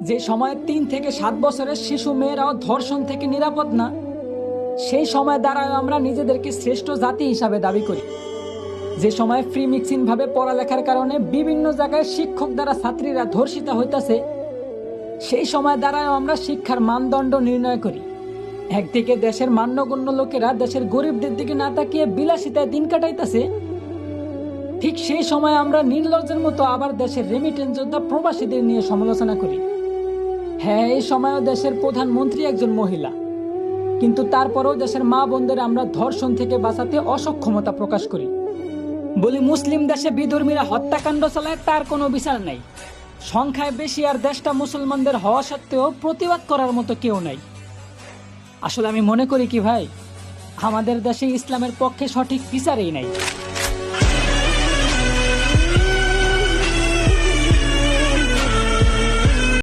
যে সময়ে ৩ থেকে ৭ বছরের শিশু মেয়েরাও ধর্ষণ থেকে নিরাপদ না, সেই সময় দ্বারাও আমরা নিজেদেরকে শ্রেষ্ঠ জাতি হিসাবে দাবি করি। যে সময় ফ্রি মিক্সিং ভাবে পড়ালেখার কারণে বিভিন্ন জায়গায় শিক্ষক দ্বারা ছাত্রীরা ধর্ষিত হইতাছে, সেই সময় দ্বারাও আমরা শিক্ষার মানদণ্ড নির্ণয় করি। একদিকে দেশের মান্যগণ্য লোকেরা দেশের গরিবদের দিকে না তাকিয়ে বিলাসিতায় দিন কাটাইতেছে, ঠিক সেই সময় আমরা নির্লজ্জের মতো আবার দেশের রেমিটেন্স যোদ্ধা প্রবাসীদের নিয়ে সমালোচনা করি। হ্যাঁ, এই সময়ও দেশের প্রধানমন্ত্রী একজন মহিলা, কিন্তু তারপরেও দেশের মা বোনদের আমরা ধর্ষণ থেকে বাঁচাতে অসক্ষমতা প্রকাশ করি। বলি মুসলিম দেশে বিধর্মীরা হত্যাকাণ্ড চালায়, তার কোনো বিচার নাই। সংখ্যায় বেশি আর দেশটা মুসলমানদের হওয়া সত্ত্বেও প্রতিবাদ করার মতো কেউ নাই। আসলে আমি মনে করি কি ভাই, আমাদের দেশে ইসলামের পক্ষে সঠিক বিচারই নাই।